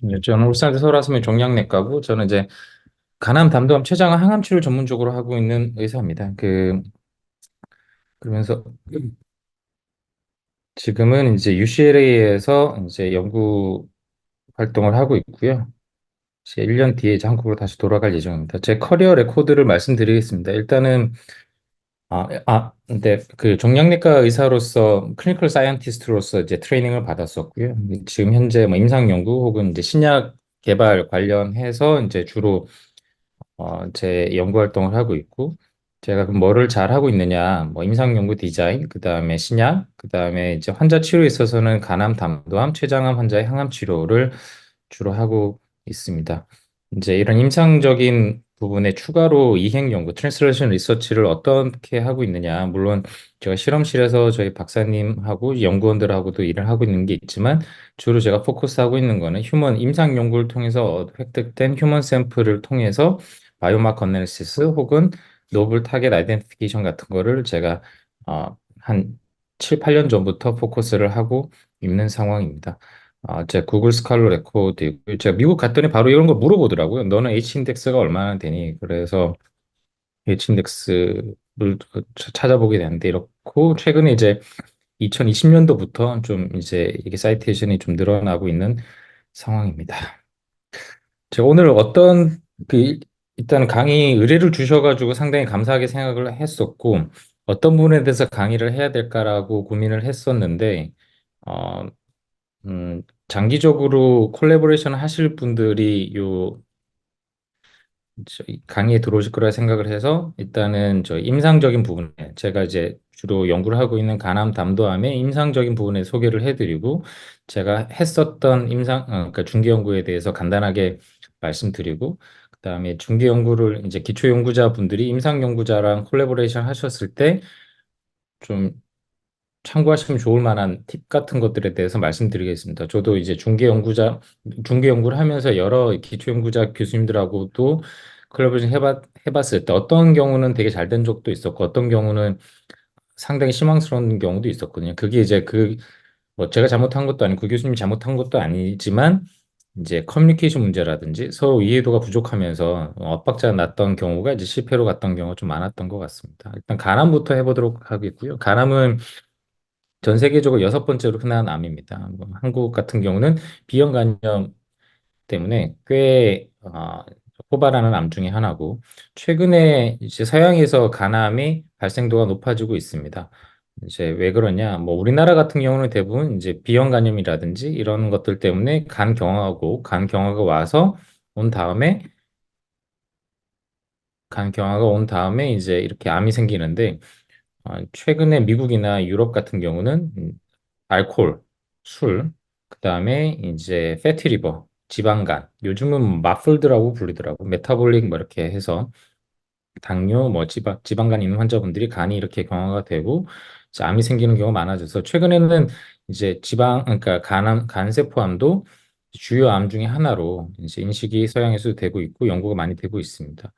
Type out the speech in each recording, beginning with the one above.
네, 저는 울산에서 서울아스면 종양내과고 저는 이제 간암 담도암 췌장암 항암 치료 전문적으로 하고 있는 의사입니다. 그러면서 지금은 이제 UCLA에서 이제 연구 활동을 하고 있고요. 이제 1년 뒤에 이제 한국으로 다시 돌아갈 예정입니다. 제 커리어 레코드를 말씀드리겠습니다. 일단은 근데 그 종양내과 의사로서 클리니컬 사이언티스트로서 이제 트레이닝을 받았었고요. 지금 현재 뭐 임상 연구 혹은 이제 신약 개발 관련해서 이제 주로 제 연구 활동을 하고 있고, 제가 그럼 뭐를 잘 하고 있느냐, 뭐 임상 연구 디자인, 그 다음에 신약, 그 다음에 이제 환자 치료에 있어서는 간암, 담도암, 췌장암 환자의 항암 치료를 주로 하고 있습니다. 이제 이런 임상적인 부분에 추가로 이행 연구, 트랜슬레이션 리서치를 어떻게 하고 있느냐, 물론 제가 실험실에서 저희 박사님하고 연구원들하고도 일을 하고 있는 게 있지만, 주로 제가 포커스하고 있는 거는 휴먼 임상 연구를 통해서 획득된 휴먼 샘플을 통해서 바이오마커 애널리시스 혹은 노블 타겟 아이덴티피케이션 같은 거를 제가 한 7, 8년 전부터 포커스를 하고 있는 상황입니다. 제 구글 스칼로 레코드 있고, 제가 미국 갔더니 바로 이런 거 물어보더라고요. 너는 H 인덱스가 얼마나 되니? 그래서 H 인덱스를 찾아보게 되는데, 이렇고 최근에 이제 2020년도부터 좀 이제 이게 사이테이션이 좀 늘어나고 있는 상황입니다. 제가 오늘 일단 강의 의뢰를 주셔가지고 상당히 감사하게 생각을 했었고, 어떤 부분에 대해서 강의를 해야 될까라고 고민을 했었는데, 어, 장기적으로 콜라보레이션 하실 분들이 저희 강의에 들어오실 거라 생각을 해서 일단은 저 임상적인 부분에 제가 이제 주로 연구를 하고 있는 간암 담도암의 임상적인 부분에 소개를 해드리고, 제가 했었던 그러니까 중기 연구에 대해서 간단하게 말씀드리고, 그다음에 중기 연구를 이제 기초 연구자분들이 임상 연구자랑 콜라보레이션 하셨을 때 좀 참고하시면 좋을 만한 팁 같은 것들에 대해서 말씀드리겠습니다. 저도 이제 중개 연구를 하면서 여러 기초 연구자 교수님들하고도 콜라보레이션 해봤을 때 어떤 경우는 되게 잘 된 적도 있었고, 어떤 경우는 상당히 실망스러운 경우도 있었거든요. 그게 이제 뭐 제가 잘못한 것도 아니고 그 교수님이 잘못한 것도 아니지만, 이제 커뮤니케이션 문제라든지 서로 이해도가 부족하면서 엇박자가 났던 경우가 이제 실패로 갔던 경우가 좀 많았던 것 같습니다. 일단 간암부터 해보도록 하겠고요. 간암은 전 세계적으로 여섯 번째로 흔한 암입니다. 뭐 한국 같은 경우는 비형 간염 때문에 꽤 호발하는 암 중에 하나고, 최근에 이제 서양에서 간암의 발생도가 높아지고 있습니다. 이제 왜 그러냐? 뭐 우리나라 같은 경우는 대부분 이제 비형 간염이라든지 이런 것들 때문에 간 경화가 와서 온 다음에 간 경화가 온 다음에 이제 이렇게 암이 생기는데, 최근에 미국이나 유럽 같은 경우는 알코올, 술, 그다음에 이제 패티리버, 지방간, 요즘은 마플드라고 불리더라고. 메타볼릭 뭐 이렇게 해서 당뇨, 뭐 지방간 있는 환자분들이 간이 이렇게 경화가 되고 이제 암이 생기는 경우가 많아져서, 최근에는 이제 그러니까 간세포암도 주요 암 중에 하나로 이제 인식이 서양에서도 되고 있고 연구가 많이 되고 있습니다.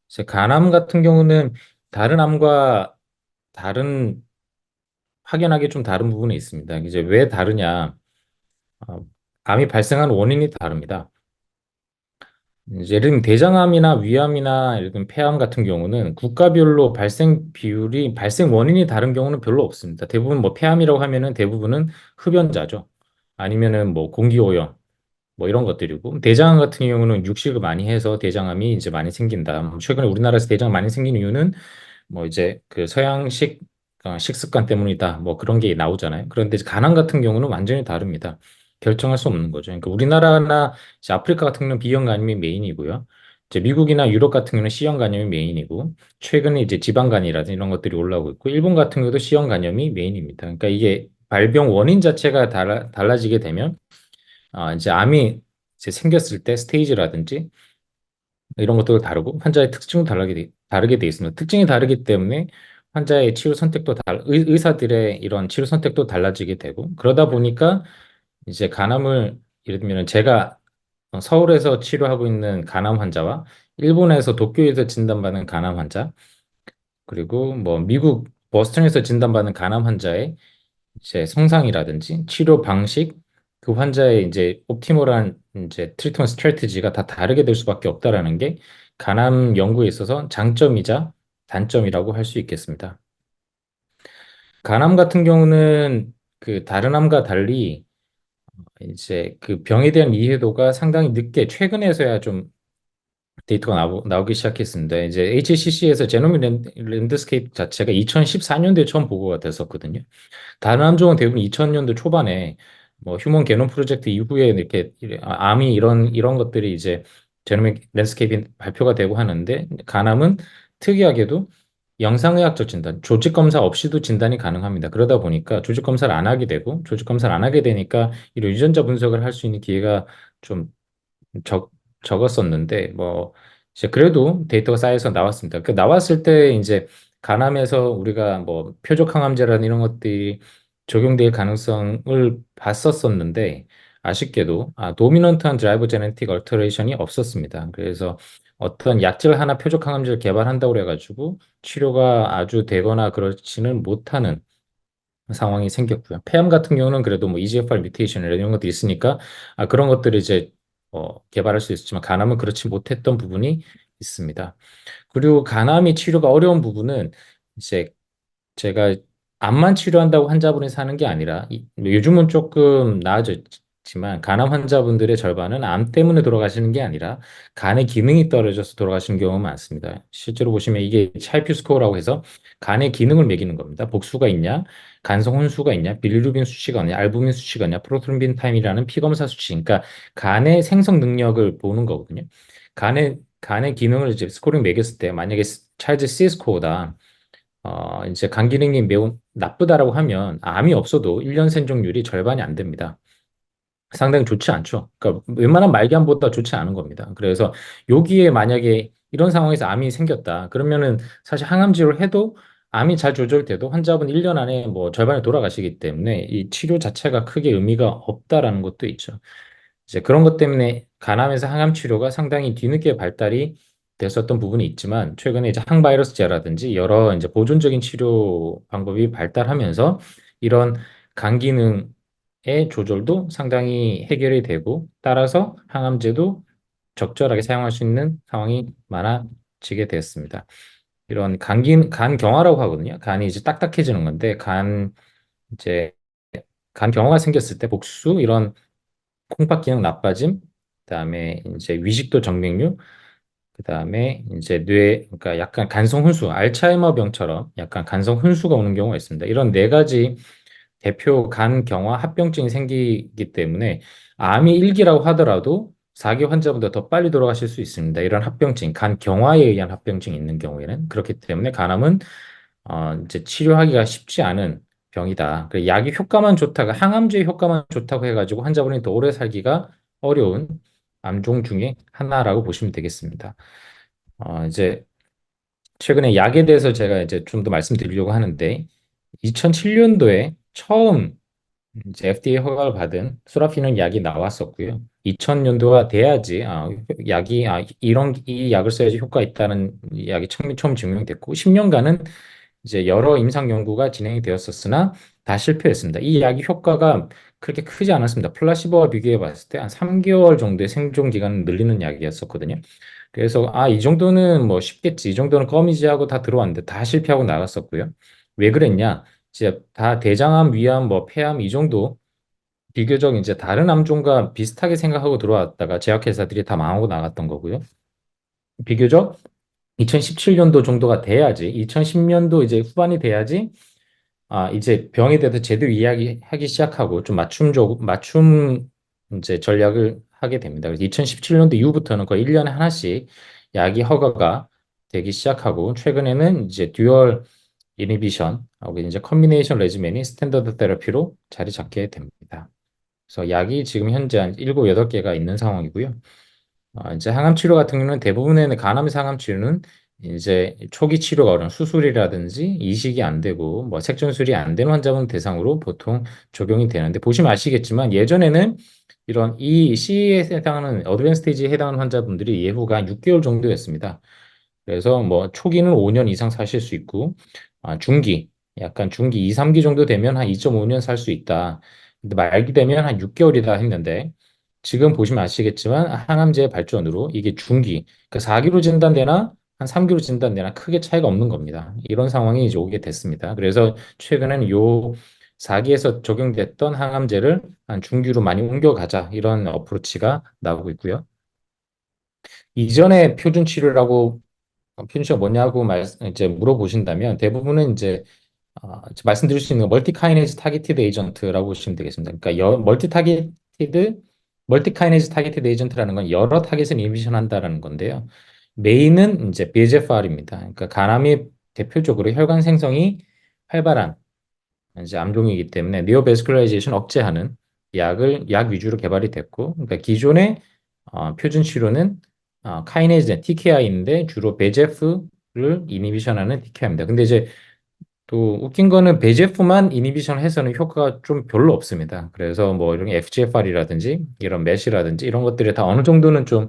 이제 간암 같은 경우는 다른 암과 다른 확연하게 좀 다른 부분이 있습니다. 이제 왜 다르냐? 어, 암이 발생하는 원인이 다릅니다. 이제 예를 들면 대장암이나 위암이나 예를 들면 폐암 같은 경우는 국가별로 발생 원인이 다른 경우는 별로 없습니다. 대부분 뭐 폐암이라고 하면은 대부분은 흡연자죠. 아니면은 뭐 공기오염, 뭐 이런 것들이고, 대장암 같은 경우는 육식을 많이 해서 대장암이 이제 많이 생긴다. 최근에 우리나라에서 대장암 많이 생긴 이유는 뭐 이제 그 서양식 식습관 때문이다. 뭐 그런 게 나오잖아요. 그런데 이제 가난 같은 경우는 완전히 다릅니다. 결정할 수 없는 거죠. 그러니까 우리나라나 이제 아프리카 같은 경우는 B형 간염이 메인이고요. 이제 미국이나 유럽 같은 경우는 C형 간염이 메인이고, 최근에 이제 지방간이라든지 이런 것들이 올라오고 있고, 일본 같은 경우도 C형 간염이 메인입니다. 그러니까 이게 발병 원인 자체가 달라지게 되면 이제 암이 이제 생겼을 때 스테이지라든지 이런 것도 다르고 환자의 특징도 다르게 돼 있습니다. 특징이 다르기 때문에 환자의 치료 선택도 의사들의 이런 치료 선택도 달라지게 되고, 그러다 보니까 이제 간암을 예를 들면 제가 서울에서 치료하고 있는 간암 환자와 일본에서 도쿄에서 진단받는 간암 환자, 그리고 뭐 미국 버스턴에서 진단받는 간암 환자의 이제 성상이라든지 치료 방식, 그 환자의 이제 옵티멀한 이제 트리트먼트 스트래티지가 다 다르게 될 수밖에 없다라는 게 간암 연구에 있어서 장점이자 단점이라고 할 수 있겠습니다. 간암 같은 경우는 그 다른 암과 달리 이제 그 병에 대한 이해도가 상당히 늦게 최근에서야 좀 데이터가 나오기 시작했습니다. 이제 HCC에서 제노믹 랜드스케이프 자체가 2014년도에 처음 보고가 됐었거든요. 다른 암종은 대부분 2000년도 초반에 뭐 휴먼 게놈 프로젝트 이후에 이렇게 암이 이런 것들이 이제 제노믹 랜드스케이프 발표가 되고 하는데 간암은 특이하게도 영상의학적 진단, 조직 검사 없이도 진단이 가능합니다. 그러다 보니까 조직 검사를 안 하게 되고 조직 검사를 안 하게 되니까 이런 유전자 분석을 할 수 있는 기회가 좀 적, 적었었는데 뭐 이제 그래도 데이터가 쌓여서 나왔습니다. 그 나왔을 때 이제 간암에서 우리가 뭐 표적 항암제라는 이런 것들이 적용될 가능성을 봤었었는데 아쉽게도 도미넌트한 드라이버 제네틱 얼터레이션이 없었습니다. 그래서 어떤 약질 하나 표적 항암제를 개발한다고 그래가지고 치료가 아주 되거나 그렇지는 못하는 상황이 생겼고요. 폐암 같은 경우는 그래도 뭐 EGFR 뮤테이션 이런 것들이 있으니까 그런 것들을 이제 개발할 수 있었지만 간암은 그렇지 못했던 부분이 있습니다. 그리고 간암이 치료가 어려운 부분은 이제 제가 암만 치료한다고 환자분이 사는 게 아니라 요즘은 조금 나아졌지만 간암 환자분들의 절반은 암 때문에 돌아가시는 게 아니라 간의 기능이 떨어져서 돌아가시는 경우가 많습니다. 실제로 보시면 이게 차이피 스코어라고 해서 간의 기능을 매기는 겁니다. 복수가 있냐, 간성 혼수가 있냐, 빌리루빈 수치가 있냐, 알부민 수치가 있냐, 프로트론빈 타임이라는 피검사 수치. 그러니까 간의 생성 능력을 보는 거거든요. 간의 기능을 이제 스코링 매겼을 때 만약에 차일드 C 스코어다. 이제 간 기능이 매우 나쁘다라고 하면 암이 없어도 1년 생존율이 절반이 안 됩니다. 상당히 좋지 않죠. 그러니까 웬만한 말기암보다 좋지 않은 겁니다. 그래서 여기에 만약에 이런 상황에서 암이 생겼다. 그러면은 사실 항암 치료를 해도 암이 잘 조절돼도 환자분 1년 안에 뭐 절반이 돌아가시기 때문에 이 치료 자체가 크게 의미가 없다라는 것도 있죠. 이제 그런 것 때문에 간암에서 항암 치료가 상당히 뒤늦게 발달이 됐었던 부분이 있지만 최근에 이제 항바이러스제라든지 여러 이제 보존적인 치료 방법이 발달하면서 이런 간 기능의 조절도 상당히 해결이 되고 따라서 항암제도 적절하게 사용할 수 있는 상황이 많아지게 되었습니다. 이런 간 경화라고 하거든요. 간이 이제 딱딱해지는 건데 이제 간 경화가 생겼을 때 복수 이런 콩팥 기능 나빠짐, 그다음에 이제 위식도 정맥류, 그다음에 이제 그러니까 약간 간성 혼수, 알츠하이머 병처럼 약간 간성 혼수가 오는 경우가 있습니다. 이런 네 가지 대표 간 경화 합병증이 생기기 때문에 암이 1기라고 하더라도 4기 환자보다 더 빨리 돌아가실 수 있습니다. 이런 합병증, 간 경화에 의한 합병증이 있는 경우에는 그렇기 때문에 간암은 이제 치료하기가 쉽지 않은 병이다. 약이 효과만 좋다가 항암제의 효과만 좋다고 해가지고 환자분이 더 오래 살기가 어려운 암종 중에 하나라고 보시면 되겠습니다. 이제 최근에 약에 대해서 제가 이제 좀 더 말씀드리려고 하는데 2007년도에 처음 이제 FDA 허가를 받은 수라피는 약이 나왔었고요. 2000년도가 돼야지 약이 이런 이 약을 써야지 효과 있다는 약이 처음 증명됐고 10년간은 이제 여러 임상 연구가 진행이 되었었으나 다 실패했습니다. 이 약이 효과가 그렇게 크지 않았습니다. 플라시보와 비교해 봤을 때 한 3개월 정도의 생존 기간을 늘리는 약이었었거든요. 그래서 이 정도는 뭐 쉽겠지. 이 정도는 껌이지 하고 다 들어왔는데 다 실패하고 나갔었고요. 왜 그랬냐? 이제 다 대장암, 위암, 뭐 폐암 이 정도 비교적 이제 다른 암종과 비슷하게 생각하고 들어왔다가 제약회사들이 다 망하고 나갔던 거고요. 비교적 2017년도 정도가 돼야지, 2010년도 이제 후반이 돼야지, 이제 병에 대해서 제대로 이야기하기 시작하고 좀 맞춤 이제 전략을 하게 됩니다. 그래서 2017년도 이후부터는 거의 1년에 하나씩 약이 허가가 되기 시작하고 최근에는 이제 듀얼 이니비션하고 이제 컨비네이션 레지멘이 스탠더드 테라피로 자리 잡게 됩니다. 그래서 약이 지금 현재 한 7, 8개가 있는 상황이고요. 이제 항암 치료 같은 경우는 대부분의 간암 항암 치료는 이제 초기 치료가 어려운 수술이라든지 이식이 안 되고 뭐 색전술이 안 되는 환자분 대상으로 보통 적용이 되는데 보시면 아시겠지만 예전에는 이런 이 C에 해당하는 어드밴스 스테이지에 해당하는 환자분들이 예후가 한 6개월 정도였습니다. 그래서 뭐 초기는 5년 이상 사실 수 있고 중기 약간 중기 2, 3기 정도 되면 한 2.5년 살 수 있다. 근데 말기 되면 한 6개월이다 했는데 지금 보시면 아시겠지만 항암제의 발전으로 이게 중기, 그러니까 4기로 진단되나 한 3기로 진단되나 크게 차이가 없는 겁니다. 이런 상황이 이제 오게 됐습니다. 그래서 최근에는 요 4기에서 적용됐던 항암제를 한 중기로 많이 옮겨가자 이런 어프로치가 나오고 있고요. 이전에 표준 치료라고 표준 치료가 뭐냐고 이제 물어보신다면 대부분은 이제 말씀드릴 수 있는 멀티 카이네이즈 타겟티드 에이전트라고 보시면 되겠습니다. 그러니까 멀티 카이네이즈 타겟티드 에이전트라는 건 여러 타겟을 이니비션 한다라는 건데요. 메인은 이제 BGFR입니다. 그러니까 간암이 대표적으로 혈관 생성이 활발한 이제 암종이기 때문에 니오베스큘라이제이션 억제하는 약 위주로 개발이 됐고, 그러니까 기존의 표준 치료는 카이네이즈 TKI인데 주로 베제프를 이니비션하는 TKI입니다. 근데 이제 또 웃긴 거는 배제프만 이니비션 해서는 효과가 좀 별로 없습니다. 그래서 뭐 이런 FGFR이라든지 이런 메시라든지 이런 것들이 다 어느 정도는 좀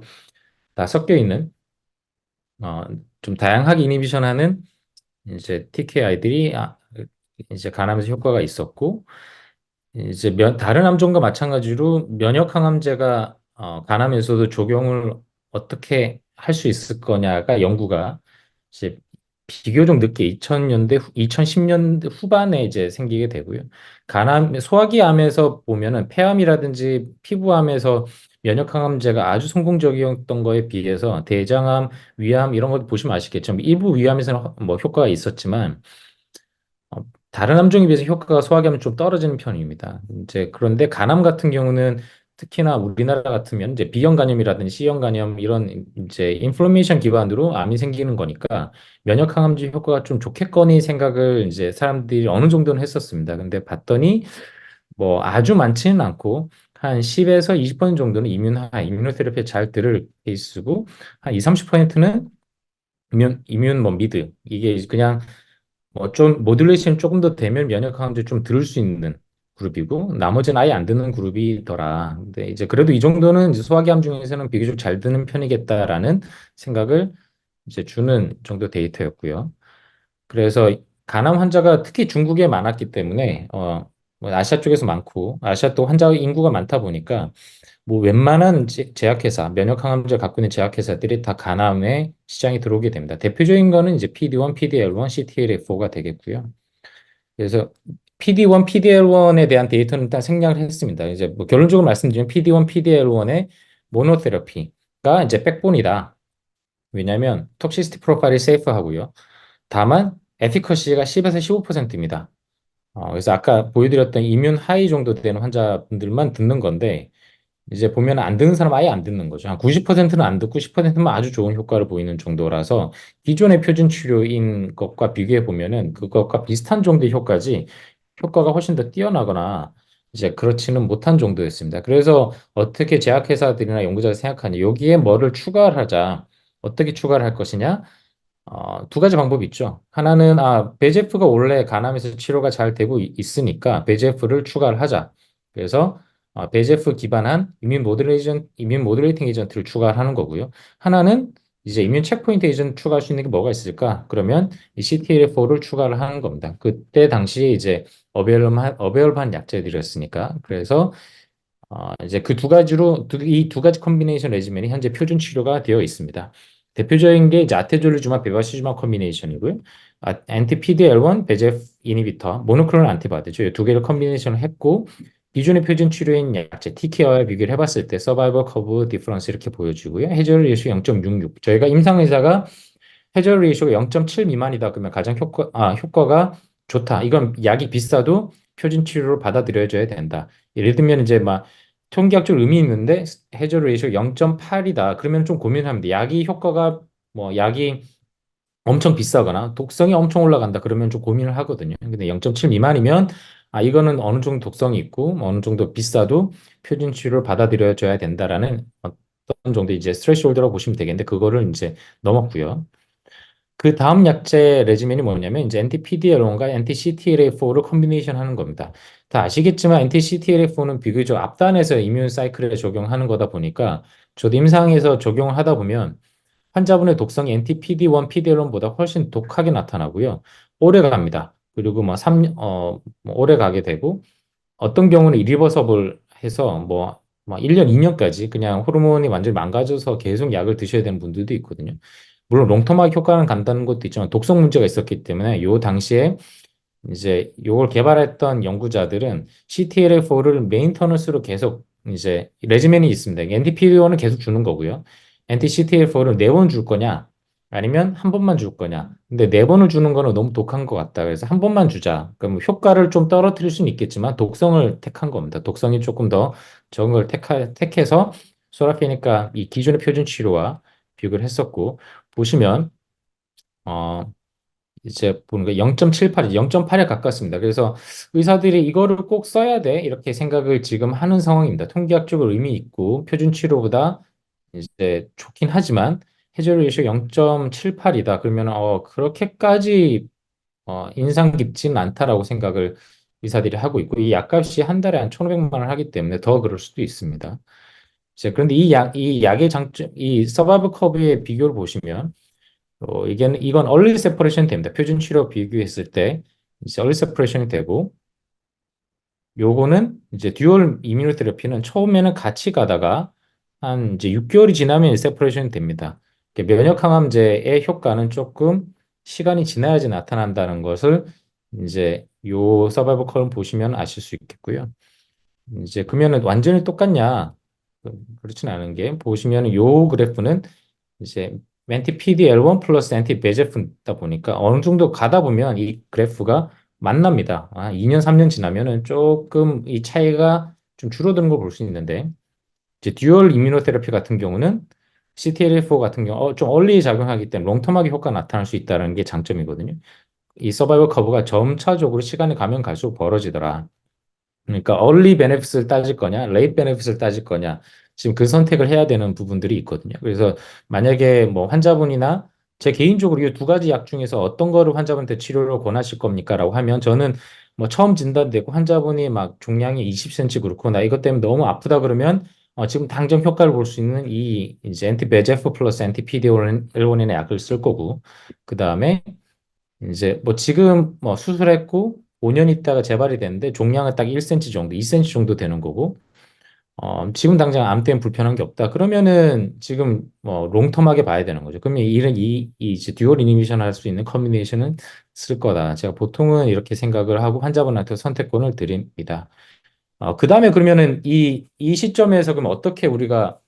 다 섞여 있는 어, 좀 다양하게 이니비션하는 이제 TKI들이 이제 간암에서 효과가 있었고 이제 다른 암종과 마찬가지로 면역 항암제가 간암에서도 적용을 어떻게 할 수 있을 거냐가 연구가 이제 비교적 늦게 2000년대, 2010년대 후반에 이제 생기게 되고요. 소화기 암에서 보면은 폐암이라든지 피부암에서 면역 항암제가 아주 성공적이었던 거에 비해서 대장암, 위암 이런 것 보시면 아시겠지만 일부 위암에서는 뭐 효과가 있었지만 다른 암종에 비해서 효과가 소화기암은 좀 떨어지는 편입니다. 이제 그런데 간암 같은 경우는 특히나 우리나라 같으면 이제 B형 간염이라든지 C형 간염 이런 이제 인플레이션 기반으로 암이 생기는 거니까 면역 항암제 효과가 좀 좋겠거니 생각을 이제 사람들이 어느 정도는 했었습니다. 근데 봤더니 뭐 아주 많지는 않고 한 10에서 20% 정도는 이뮤노테라피에 잘 들을 케이스고 한 20, 30%는 이뮨 뭐 미드 이게 그냥 뭐 좀 모듈레이션이 조금 더 되면 면역 항암제 좀 들을 수 있는 그룹이고 나머지는 아예 안 드는 그룹이더라. 근데 이제 그래도 이 정도는 이제 소화기암 중에서는 비교적 잘 드는 편이겠다라는 생각을 이제 주는 정도 데이터였고요. 그래서 간암 환자가 특히 중국에 많았기 때문에 뭐 아시아 쪽에서 많고 아시아 또 환자 인구가 많다 보니까 뭐 웬만한 제약회사, 면역항암제 갖고 있는 제약회사들이 다 간암에 시장에 들어오게 됩니다. 대표적인 거는 이제 PD-1, PD-L1, CTLA-4가 되겠고요. 그래서 PD-1, PD-L1에 대한 데이터는 일단 생략을 했습니다. 이제 뭐 결론적으로 말씀드리면 PD-1, PD-L1의 모노테라피가 이제 백본이다. 왜냐하면 톡시시티 프로파일이 세이프하고요. 다만 에피커시가 10에서 15%입니다. 그래서 아까 보여드렸던 이뮨 하이 정도 되는 환자분들만 듣는 건데 이제 보면 안 듣는 사람 아예 안 듣는 거죠. 한 90%는 안 듣고 10%만 아주 좋은 효과를 보이는 정도라서 기존의 표준 치료인 것과 비교해 보면은 그것과 비슷한 정도의 효과지 효과가 훨씬 더 뛰어나거나 이제 그렇지는 못한 정도였습니다. 그래서 어떻게 제약회사들이나 연구자가 생각하냐, 여기에 뭐를 추가를 하자, 어떻게 추가를 할 것이냐, 두 가지 방법이 있죠. 하나는 베제프가 원래 간암에서 치료가 잘 되고 있으니까 베제프를 추가를 하자. 그래서 베제프 기반한 이뮨 모듈레이팅 에이전트를 추가하는 거고요. 하나는 이제 이뮨 체크포인트 에이전트 추가할 수 있는 게 뭐가 있을까? 그러면 이 CTLA4를 추가를 하는 겁니다. 그때 당시에 이제 어베일able 약제들이었으니까. 그래서 이제 그 두 가지로 이 두 가지 컨비네이션 레지멘이 현재 표준 치료가 되어 있습니다. 대표적인 게 이제 아테졸리주마 베바시주마 컨비네이션이고요. 엔티 PDL1 베제프 이니비터 모노클로널 안티바디죠. 이 두 개를 컨비네이션을 했고 기존의 표준 치료인 약제 TKI와 비교를 해봤을 때 서바이벌 커브 디퍼런스 이렇게 보여주고요. 해저 레이쇼 0.66. 저희가 임상의사가 해저 레이쇼가 0.7 미만이다 그러면 가장 효과가 좋다. 이건 약이 비싸도 표준 치료로 받아들여져야 된다. 예를 들면 이제 막 통계학적 의미 있는데 해저 레이쇼 0.8이다. 그러면 좀 고민합니다. 약이 엄청 비싸거나 독성이 엄청 올라간다. 그러면 좀 고민을 하거든요. 근데 0.7 미만이면 이거는 어느 정도 독성이 있고 어느 정도 비싸도 표준 치료를 받아들여져야 된다라는 어떤 정도 이제 스트레스홀드라고 보시면 되겠는데 그거를 이제 넘었고요. 그 다음 약제 레지멘이 뭐냐면 이제 NT-PDL1과 NT-CTLA4를 컨비네이션 하는 겁니다. 다 아시겠지만 NT-CTLA4는 비교적 앞단에서 이뮨 사이클에 적용하는 거다 보니까 저도 임상에서 적용을 하다 보면 환자분의 독성이 NT-PD1, PDL1보다 훨씬 독하게 나타나고요. 오래 갑니다. 그리고 뭐 오래 가게 되고 어떤 경우는 이리버서블 해서 뭐 1년, 2년까지 그냥 호르몬이 완전히 망가져서 계속 약을 드셔야 되는 분들도 있거든요. 물론 롱터막 효과는 간다는 것도 있지만 독성 문제가 있었기 때문에 요 당시에 이제 요걸 개발했던 연구자들은 CTLA4를 메인터너스로 계속 이제 레지멘이 있습니다. NTPD1은 계속 주는 거고요. NT-CTLA4를 네 번 줄 거냐? 아니면 한 번만 줄 거냐? 근데 네 번을 주는 거는 너무 독한 것 같다. 그래서 한 번만 주자. 그럼 효과를 좀 떨어뜨릴 수는 있겠지만 독성을 택한 겁니다. 독성이 조금 더 적은 걸 택해서 소라피니까 이 기존의 표준 치료와 비교를 했었고 보시면 어 이제 보는 거 0.78, 0.8에 가깝습니다. 그래서 의사들이 이거를 꼭 써야 돼 이렇게 생각을 지금 하는 상황입니다. 통계학적으로 의미 있고 표준 치료보다 이제 좋긴 하지만 해저 레이쇼 0.78이다. 그러면 그렇게까지 인상 깊지는 않다라고 생각을 의사들이 하고 있고 이 약값이 한 달에 한 1,500만 원 하기 때문에 더 그럴 수도 있습니다. 이제 그런데 이 약의 장점, 이 서바이벌 커브의 비교를 보시면 이건 얼리 세퍼레이션 됩니다. 표준 치료 비교했을 때 이제 얼리 세퍼레이션이 되고 요거는 이제 듀얼 이뮤노테라피는 처음에는 같이 가다가 한 이제 6개월이 지나면 세퍼레이션이 됩니다. 면역 항암제의 효과는 조금 시간이 지나야지 나타난다는 것을 이제 요 서바이벌 커브 보시면 아실 수 있겠고요. 이제 그러면은 완전히 똑같냐? 그렇진 않은 게 보시면 요 그래프는 이제 엔티 PDL1 플러스 엔티 베제프다 보니까 어느 정도 가다 보면 이 그래프가 만납니다. 2년, 3년 지나면은 조금 이 차이가 좀 줄어드는 걸 볼 수 있는데 이제 듀얼 이뮤노테라피 같은 경우는 CTLA4 같은 경우 좀 얼리 작용하기 때문에 롱텀하게 효과가 나타날 수 있다는 게 장점이거든요. 이 서바이벌 커브가 점차적으로 시간이 가면 갈수록 벌어지더라. 그러니까 얼리 베네핏을 따질 거냐, 레이트 베네핏을 따질 거냐, 지금 그 선택을 해야 되는 부분들이 있거든요. 그래서 만약에 뭐 환자분이나 제 개인적으로 이 두 가지 약 중에서 어떤 거를 환자분한테 치료를 권하실 겁니까? 라고 하면 저는 뭐 처음 진단되고 환자분이 막 종양이 20cm 그렇고 나 이것 때문에 너무 아프다 그러면 지금 당장 효과를 볼 수 있는 이 이제 엔티 베제프 플러스 엔티 PD-L1의 약을 쓸 거고 그 다음에 이제 뭐 지금 뭐 수술했고 5년 있다가 재발이 됐는데 종양은 딱 1cm 정도, 2cm 정도 되는 거고 지금 당장 암 때문에 불편한 게 없다. 그러면은 지금 뭐 롱텀하게 봐야 되는 거죠. 그러면 이 이제 듀얼 이니비션 할 수 있는 커뮤니케이션은 쓸 거다. 제가 보통은 이렇게 생각을 하고 환자분한테 선택권을 드립니다. 그다음에 그러면은 이 시점에서 그럼 어떻게 우리가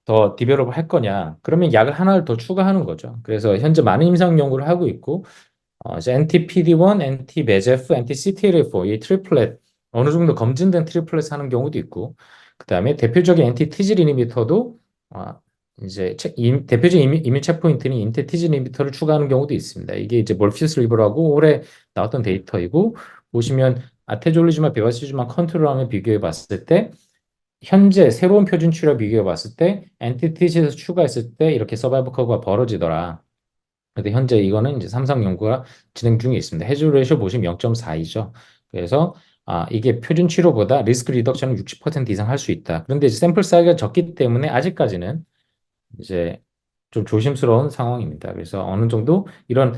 더 디벨롭을 할 거냐? 그러면 약을 하나를 더 추가하는 거죠. 그래서 현재 많은 임상 연구를 하고 있고 이제 NT-PD1, NT-VEGF, NT-CTLA4 이 트리플렛 어느 정도 검증된 트리플렛 하는 경우도 있고 그다음에 대표적인 NT-TGR 이니비터도 어, 이제 대표적인 이뮤 체크포인트는 NT-TGR 이니비터를 추가하는 경우도 있습니다. 이게 이제 몰피우스 리버라고 올해 나왔던 데이터이고 보시면 아테졸리즈마, 베바시즈마 컨트롤함을 비교해 봤을 때 현재 새로운 표준 치료 비교해 봤을 때 NT-TG에서 추가했을 때 이렇게 서바이벌 커브가 벌어지더라. 근데 현재 이거는 이제 삼성 연구가 진행 중에 있습니다. 해줄 레이쇼 보시면 0.42죠. 그래서 이게 표준 치료보다 리스크 리덕션을 60% 이상 할 수 있다. 그런데 이제 샘플 사이즈가 적기 때문에 아직까지는 이제 좀 조심스러운 상황입니다. 그래서 어느 정도 이런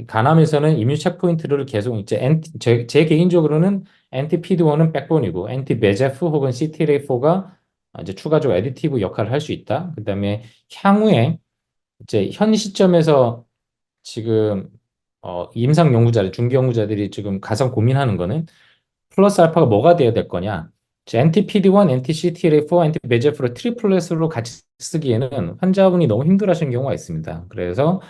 간암에서는 이뮤 체크포인트를 계속 이제 제 개인적으로는 엔티 PD1은 백본이고 엔티 베제프 혹은 CTLA4가 이제 추가적으로 애디티브 역할을 할 수 있다. 그다음에 향후에 이제 현 시점에서 지금 임상 연구자들, 중기 연구자들이 지금 가장 고민하는 거는 플러스 알파가 뭐가 돼야 될 거냐? NT-PD1, NT-CTLA4, NT-VEGF를 트리플렛으로 같이 쓰기에는 환자분이 너무 힘들어하시는 경우가 있습니다. 그래서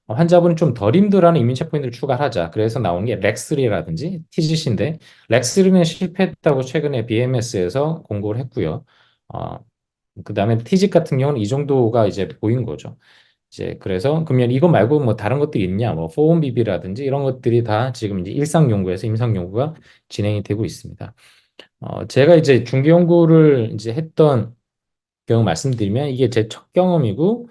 환자분이 좀 덜 힘들어하는 이민 체포인트를 추가하자. 그래서 나오는 게 렉스리라든지 TGC인데 렉스리는 실패했다고 최근에 BMS에서 공고를 했고요. 어, 그다음에 TG 같은 경우는 이 정도가 이제 보인 거죠. 이제 그래서 그러면 이거 말고 뭐 다른 것도 있냐? 뭐 포온비비라든지 이런 것들이 다 지금 이제 일상 연구에서 임상 연구가 진행이 되고 있습니다. 제가 이제 중기 연구를 이제 했던 경우 말씀드리면 이게 제 첫 경험이고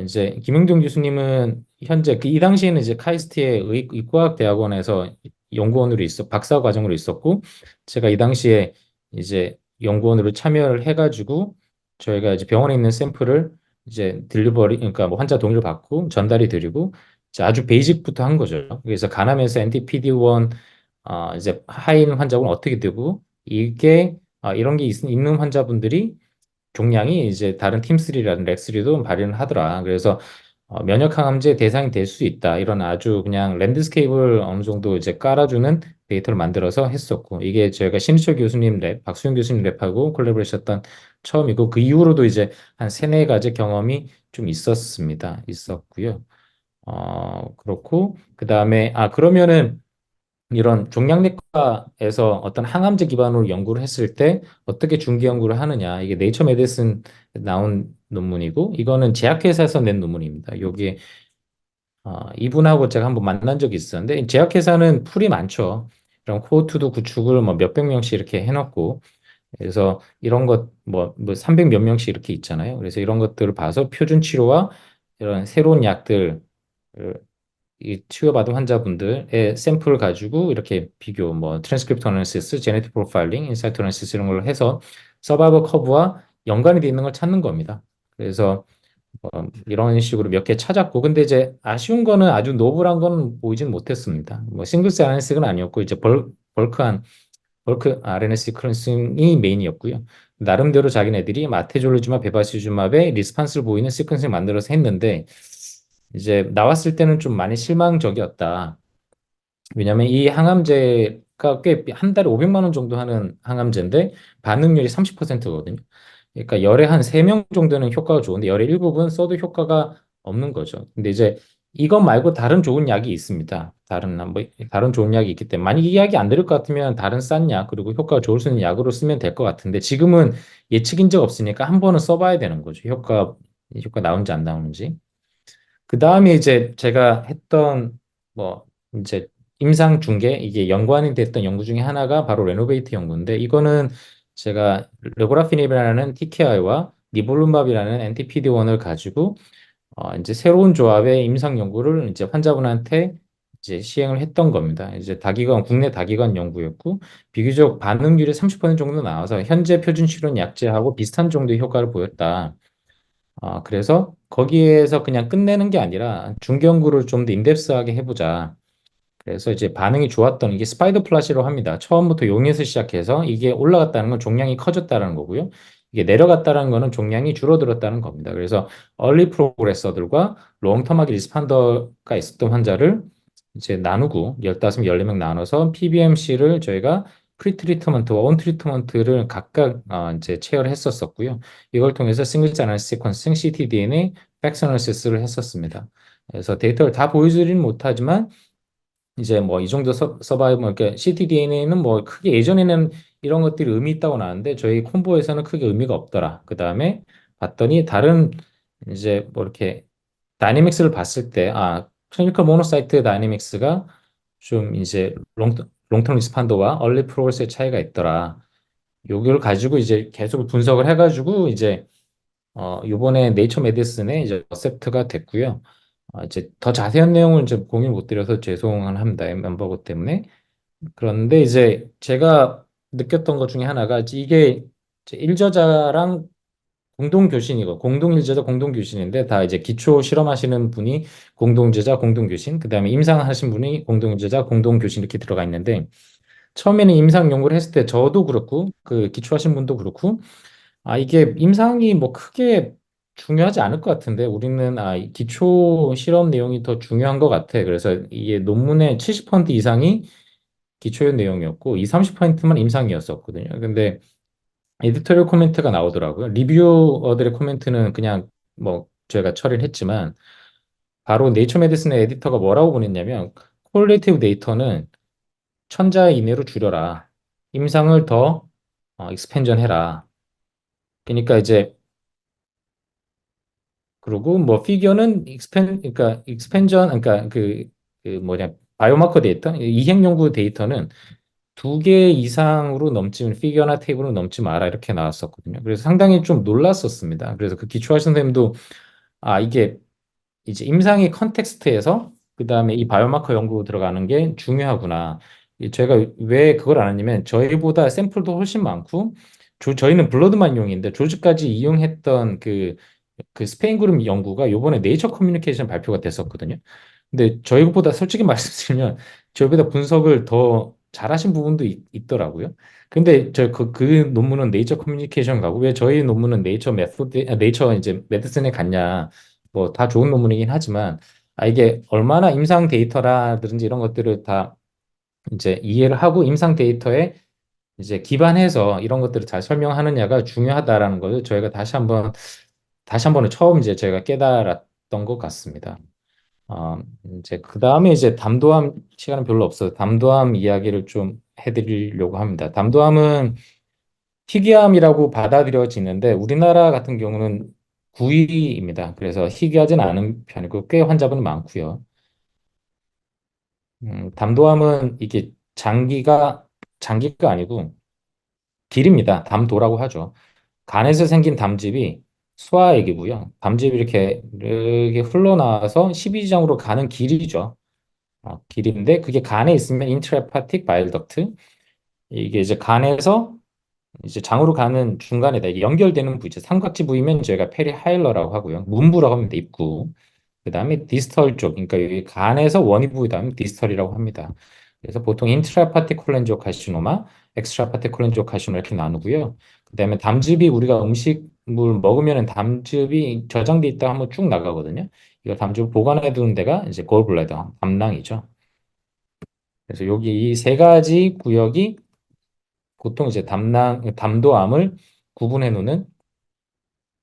이제 김영동 교수님은 현재 이 당시에는 이제 카이스트의 의과학대학원에서 연구원으로 박사 과정으로 있었고 제가 이 당시에 이제 연구원으로 참여를 해가지고 저희가 이제 병원에 있는 샘플을 이제 그러니까 뭐 환자 동의를 받고 전달이 드리고 이제 아주 베이직부터 한 거죠. 그래서 간암에서 NT-PD1 이제 하인 환자분 어떻게 되고 이게 이런 게 있는 환자분들이 종양이 이제 다른 팀3라든 렉3도 발현을 하더라. 그래서 면역 항암제 대상이 될 수 있다. 이런 아주 그냥 랜드스케이프를 어느 정도 이제 깔아주는 데이터를 만들어서 했었고, 이게 저희가 신희철 교수님 랩, 박수영 교수님 랩하고 콜라보레이션 했던 처음이고, 그 이후로도 이제 한 세네 가지 경험이 좀 있었습니다. 있었고요. 그렇고, 그 다음에, 그러면은 이런 종양내과에서 어떤 항암제 기반으로 연구를 했을 때 어떻게 중기 연구를 하느냐. 이게 네이처 메디슨 나온 논문이고, 이거는 제약회사에서 낸 논문입니다. 여기 이분하고 제가 한번 만난 적이 있었는데, 제약회사는 풀이 많죠. 이런 코호트도 구축을 뭐 몇백 명씩 이렇게 해놓고, 그래서 이런 것, 뭐 300 몇 명씩 이렇게 있잖아요. 그래서 이런 것들을 봐서 표준 치료와 이런 새로운 약들, 이 치료받은 환자분들의 샘플을 가지고 이렇게 비교, 뭐 트랜스크립트 어널리시스, 제네틱 프로파일링, 인사이트 어널리시스 이런 걸 해서 서바이벌 커브와 연관이 돼 있는 걸 찾는 겁니다. 그래서 이런 식으로 몇 개 찾았고, 근데 이제 아쉬운 거는 아주 노블한 건 보이진 못했습니다. 뭐 싱글스 아나리시스는 아니었고, 이제 벌크한 벌크 RNA 시퀀싱이 메인이었고요. 나름대로 자기네들이 마테졸리주마 베바시주마의 리스판스를 보이는 시퀀싱을 만들어서 했는데, 이제 나왔을 때는 좀 많이 실망적이었다. 왜냐하면 이 항암제가 꽤 한 달에 500만 원 정도 하는 항암제인데 반응률이 30%거든요. 그러니까 열에 한 3명 정도는 효과가 좋은데 열의 일부분 써도 효과가 없는 거죠. 근데 이제 이것 말고 다른 좋은 약이 있습니다. 다른 좋은 약이 있기 때문에 만약 이 약이 안 들을 것 같으면 다른 싼 약 그리고 효과가 좋을 수 있는 약으로 쓰면 될 것 같은데 지금은 예측인 적 없으니까 한 번은 써봐야 되는 거죠. 효과 나오는지 안 나오는지. 그 다음에 이제 제가 했던 뭐 이제 임상 중계 이게 연관이 됐던 연구 중에 하나가 바로 레노베이트 연구인데 이거는 제가 레고라피닙이라는 TKI와 니볼룸밥이라는 NTPD1을 가지고 이제 새로운 조합의 임상 연구를 이제 환자분한테 이제 시행을 했던 겁니다. 이제 국내 다기관 연구였고 비교적 반응률이 30% 정도 나와서 현재 표준 치료는 약제하고 비슷한 정도의 효과를 보였다. 그래서 거기에서 그냥 끝내는 게 아니라 중견구를 좀 더 인덱스하게 해보자. 그래서 이제 반응이 좋았던 이게 스파이더 플랫이라고 합니다. 처음부터 0에서 시작해서 이게 올라갔다는 건 종양이 커졌다는 거고요. 이게 내려갔다는 거는 종양이 줄어들었다는 겁니다. 그래서 얼리 프로그레서들과 롱텀하게 리스판더가 있었던 환자를 이제 나누고 15, 14명 나눠서 PBMC를 저희가 프리트리트먼트와 온트리트먼트를 각각 이제 체열을 했었었고요. 이걸 통해서 싱글 아날리시스 퀀싱, ctDNA, 팩스 어널리시스를 했었습니다. 그래서 데이터를 다 보여주지는 못하지만 이제 뭐 이 정도 서바이벌 이렇게 ctDNA는 뭐 크게 예전에는 이런 것들이 의미 있다고 나왔는데 저희 콤보에서는 크게 의미가 없더라. 그 다음에 봤더니 다른 이제 뭐 이렇게 다이내믹스를 봤을 때 클리니컬 모노사이트 다이내믹스가 좀 이제 롱텀 리스판더와 얼리 프로그레스의 차이가 있더라. 요걸 가지고 이제 계속 분석을 해가지고 이제 요번에 네이처 메디슨에 이제 어셉트가 됐고요. 이제 더 자세한 내용을 이제 공유 못 드려서 죄송합니다. 멤버고 때문에. 그런데 이제 제가 느꼈던 것 중에 하나가 이게 이제 일저자랑 공동 일저자, 공동 교신인데 다 이제 기초 실험하시는 분이 공동 일저자, 공동 교신, 그다음에 임상하신 분이 공동 일저자, 공동 교신 이렇게 들어가 있는데 처음에는 임상 연구를 했을 때 저도 그렇고 그 기초하신 분도 그렇고 이게 임상이 뭐 크게 중요하지 않을 것 같은데 우리는 이 기초 실험 내용이 더 중요한 것 같아. 그래서 이게 논문의 70% 이상이 기초 내용이었고 2, 30%만 임상이었었거든요. 근데 에디토리얼 코멘트가 나오더라고요. 리뷰어들의 코멘트는 그냥 뭐 저희가 처리를 했지만 바로 네이처 메디슨의 에디터가 뭐라고 보냈냐면 퀄리티브 데이터는 천자 이내로 줄여라. 임상을 더 익스펜전 해라. 그러니까 이제 그리고 뭐 피겨는 그러니까 익스펜전 그러니까 그 뭐냐 바이오마커 데이터 이행 연구 데이터는 2개 이상으로 넘치면 피겨나 테이블로 넘지 마라 이렇게 나왔었거든요. 그래서 상당히 좀 놀랐었습니다. 그래서 그 기초하신 선생님도 이게 이제 임상의 컨텍스트에서 그다음에 이 바이오마커 연구 들어가는 게 중요하구나. 제가 왜 그걸 안 했냐면 저희보다 샘플도 훨씬 많고 저희는 블러드만 이용했는데 조직까지 이용했던 그 스페인 그룹 연구가 요번에 네이처 커뮤니케이션 발표가 됐었거든요. 근데 저희보다 솔직히 말씀드리면 저희보다 분석을 더 잘하신 부분도 있더라고요. 근데 그 논문은 네이처 커뮤니케이션 가고 왜 저희 논문은 네이처 메소드, 네이처 이제 메디슨에 갔냐. 뭐 다 좋은 논문이긴 하지만 이게 얼마나 임상 데이터라든지 이런 것들을 다 이제 이해를 하고 임상 데이터에 이제 기반해서 이런 것들을 잘 설명하느냐가 중요하다라는 것을 저희가 다시 한번은 처음 이제 제가 깨달았던 것 같습니다. 어, 이제 그 다음에 이제 담도함 시간은 별로 없어서 담도함 이야기를 좀 해드리려고 합니다. 담도함은 희귀암이라고 받아들여지는데 우리나라 같은 경우는 9위입니다. 그래서 희귀하진 않은 편이고 꽤 환자분이 많고요. 담도함은 이게 장기가 아니고 길입니다. 담도라고 하죠. 간에서 생긴 담즙이 소화액이고요. 담즙이 이렇게 흘러나와서 십이지장으로 가는 길이죠. 길인데 그게 간에 있으면 인트라헤파틱 바일 덕트 이게 이제 간에서 이제 장으로 가는 중간에다 이게 연결되는 부위죠. 삼각지 부위면 저희가 페리하일러라고 하고요. 문부라고 합니다. 입구. 그다음에 디스털 쪽, 그러니까 여기 간에서 원위 부위다음 디스털이라고 합니다. 그래서 보통 인트라파티 콜렌지오 카시노마, 엑스트라파티 콜렌지오 카시노마 이렇게 나누고요. 그다음에 담즙이 우리가 음식물 먹으면은 담즙이 저장돼 있다 한번 쭉 나가거든요. 이거 담즙 보관해 두는 데가 이제 골블래더, 담낭이죠. 그래서 여기 이 세 가지 구역이 보통 이제 담도암을 구분해 놓는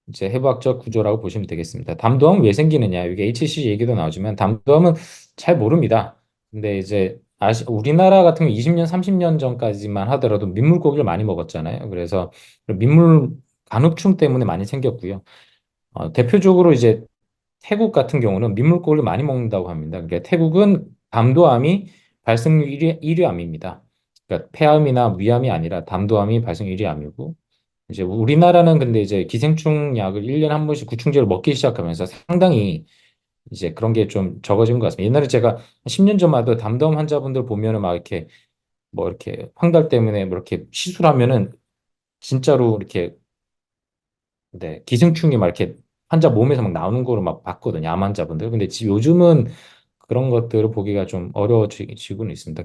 이제 해부학적 구조라고 보시면 되겠습니다. 담도암은 왜 생기느냐? 이게 HCG 얘기도 나오지만 담도암은 잘 모릅니다. 근데 이제 우리나라 같은 경우 20년, 30년 전까지만 하더라도 민물고기를 많이 먹었잖아요. 그래서 민물 간흡충 때문에 많이 생겼고요. 대표적으로 이제 태국 같은 경우는 민물고기를 많이 먹는다고 합니다. 그러니까 태국은 담도암이 발생률 1위 암입니다. 그러니까 폐암이나 위암이 아니라 담도암이 발생률 1위 암이고 이제 우리나라는 근데 이제 기생충 약을 1년에 한 번씩 구충제를 먹기 시작하면서 상당히 이제 그런 게 좀 적어진 것 같습니다. 옛날에 제가 10년 전만 해도 담담 환자분들 보면은 막 이렇게 뭐 이렇게 황달 때문에 뭐 이렇게 시술하면은 진짜로 이렇게 네, 기생충이 막 이렇게 환자 몸에서 막 나오는 거로 막 봤거든요. 암 환자분들. 근데 요즘은 그런 것들을 보기가 좀 어려워지고는 있습니다.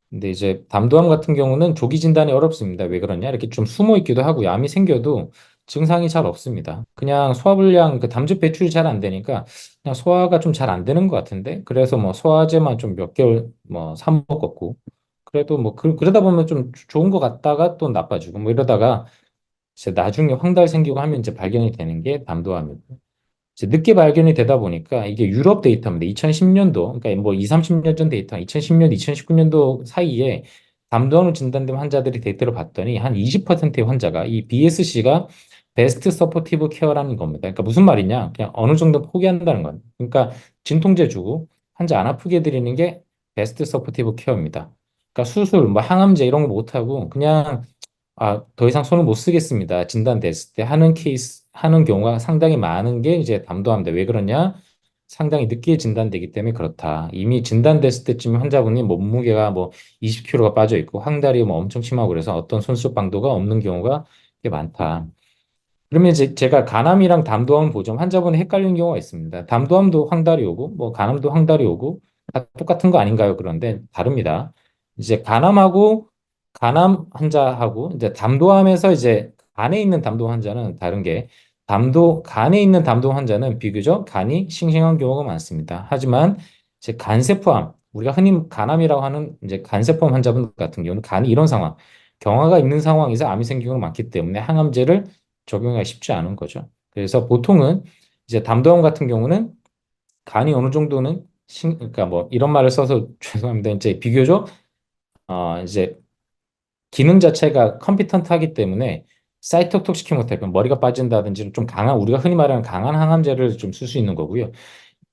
근데 이제 담도암 같은 경우는 조기 진단이 어렵습니다. 왜 그러냐? 이렇게 좀 숨어 있기도 하고 암이 생겨도 증상이 잘 없습니다. 그냥 소화불량, 그 담즙 배출이 잘 안 되니까 그냥 소화가 좀 잘 안 되는 것 같은데 그래서 뭐 소화제만 좀 몇 개월 뭐 사 먹었고 그래도 뭐 그러다 보면 좀 좋은 것 같다가 또 나빠지고 뭐 이러다가 이제 나중에 황달 생기고 하면 이제 발견이 되는 게 담도암이고 이제 늦게 발견이 되다 보니까 이게 유럽 데이터입니다. 2010년도, 그러니까 뭐 2, 30년 전 데이터, 2010년, 2019년도 사이에 담도암을 진단된 환자들이 데이터를 봤더니 한 20%의 환자가 이 BSC가 베스트 서포티브 케어라는 겁니다. 그러니까 무슨 말이냐? 그냥 어느 정도 포기한다는 거예요. 그러니까 진통제 주고 환자 안 아프게 해드리는 게 베스트 서포티브 케어입니다. 그러니까 수술, 뭐 항암제 이런 거 못하고 그냥 더 이상 손을 못 쓰겠습니다. 진단됐을 때 하는 경우가 상당히 많은 게 이제 담도합니다. 왜 그러냐? 상당히 늦게 진단되기 때문에 그렇다. 이미 진단됐을 때쯤에 환자분이 몸무게가 뭐 20kg가 빠져 있고 황달이 뭐 엄청 심하고 그래서 어떤 손수 방도가 없는 경우가 꽤 많다. 그러면 이제 제가 간암이랑 담도암을 보죠. 환자분이 헷갈리는 경우가 있습니다. 담도암도 황달이 오고, 뭐 간암도 황달이 오고, 다 똑같은 거 아닌가요? 그런데 다릅니다. 이제 간암 환자하고 이제 담도암에서 이제 간에 있는 담도 환자는 다른 게 간에 있는 담도 환자는 비교적 간이 싱싱한 경우가 많습니다. 하지만 이제 간세포암, 우리가 흔히 간암이라고 하는 이제 간세포암 환자분 같은 경우는 간이 이런 상황, 경화가 있는 상황에서 암이 생기는 경우가 많기 때문에 항암제를 적용하기 쉽지 않은 거죠. 그래서 보통은 이제 담도암 같은 경우는 간이 어느 정도는 그러니까 뭐 이런 말을 써서 죄송합니다. 이제 비교적 이제 기능 자체가 컴피턴트하기 때문에 사이토톡시케모테라피 머리가 빠진다든지 좀 강한 우리가 흔히 말하는 강한 항암제를 좀 쓸 수 있는 거고요.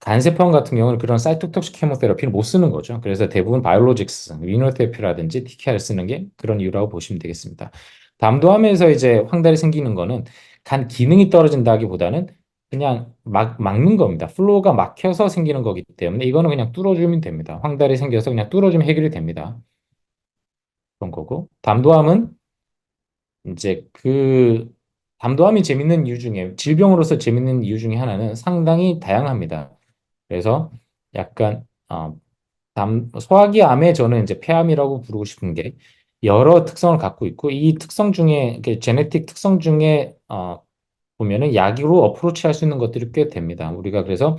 간세포암 같은 경우는 그런 사이토톡식 케모테라피를 못 쓰는 거죠. 그래서 대부분 바이올로직스, 이뮤노테라피라든지 TKR을 쓰는 게 그런 이유라고 보시면 되겠습니다. 담도암에서 이제 황달이 생기는 거는 간 기능이 떨어진다기보다는 그냥 막는 겁니다. 플로우가 막혀서 생기는 거기 때문에 이거는 그냥 뚫어주면 됩니다. 황달이 생겨서 그냥 뚫어주면 해결이 됩니다. 그런 거고. 담도암은 이제 담도암이 재밌는 이유 중에 질병으로서 재밌는 이유 중에 하나는 상당히 다양합니다. 그래서 약간 소화기 암에 저는 이제 폐암이라고 부르고 싶은 게 여러 특성을 갖고 있고 이 특성 중에 제네틱 특성 중에 보면은 약으로 어프로치 할 수 있는 것들이 꽤 됩니다. 우리가 그래서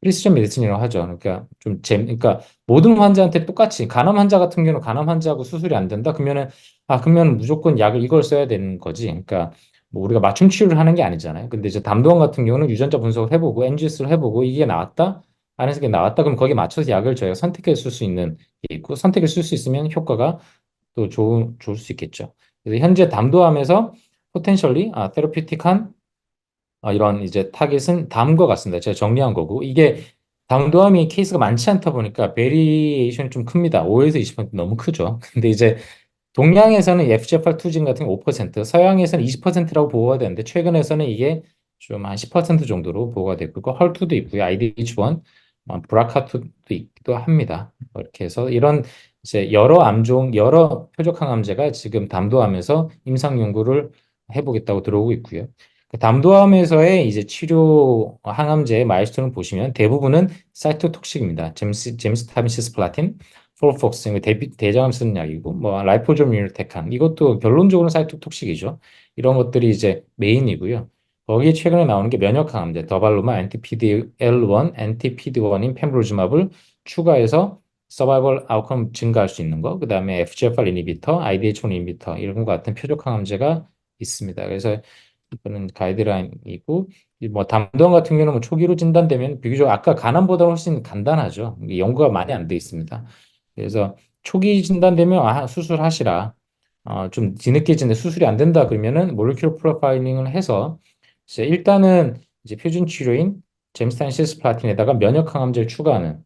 프리시전 메디슨이라고 하죠. 그러니까 그러니까 모든 환자한테 똑같이 간암 환자 같은 경우는 간암 환자하고 수술이 안 된다. 그러면 무조건 약을 이걸 써야 되는 거지. 그러니까 뭐 우리가 맞춤 치료를 하는 게 아니잖아요. 근데 이제 담도원 같은 경우는 유전자 분석을 해보고 NGS를 해보고 이게 나왔다. 안에서 이게 나왔다. 그럼 거기에 맞춰서 약을 저희가 선택해 쓸 수 있는 게 있고 선택해 쓸 수 있으면 효과가 또 좋을 수 있겠죠. 그래서 현재 담도암에서 포텐셜리 테라피틱한 이런 이제 타겟은 다음과 같습니다. 제가 정리한 거고 이게 당도암이 케이스가 많지 않다 보니까 베리에이션이 좀 큽니다. 5에서 20% 너무 크죠. 근데 이제 동양에서는 FGFR2진 같은 게 5%, 서양에서는 20%라고 보고가 되는데 최근에서는 이게 좀 한 10% 정도로 보고가 되고 있고 헐투도 있고요. IDH1, 브라카투도 있기도 합니다. 이렇게 해서 이런 이제 여러 암종, 여러 표적 항암제가 지금 담도하면서 임상 연구를 해보겠다고 들어오고 있고요. 그 담도암에서의 이제 치료 항암제의 마일스톤을 보시면 대부분은 사이토톡식입니다. 제미스타빈 시스플라틴, 폴폭스, 대장암 쓰는 약이고, 뭐, 라이포존 유르테칸, 이것도 결론적으로는 사이토톡식이죠. 이런 것들이 이제 메인이고요. 거기에 최근에 나오는 게 면역항암제, 더발루마, 안티-PD-L1, 안티-PD-1인 펜브로즈맙을 추가해서 서바이벌 아웃컴 증가할 수 있는 거, 그 다음에 FGFR 이니비터, IDH1 이니비터, 이런 것 같은 표적 항암제가 있습니다. 그래서 이거는 가이드라인이고, 이뭐 담동 같은 경우는 뭐 초기로 진단되면 비교적 아까 간암보다 훨씬 간단하죠. 이게 연구가 많이 안 돼 있습니다. 그래서 초기 진단되면 수술하시라. 좀 뒤늦게 진단 수술이 안 된다 그러면은 몰리큘러 프로파일링을 해서 이제 일단은 이제 표준 치료인 제임스타인 시스플라틴에다가 면역 항암제를 추가하는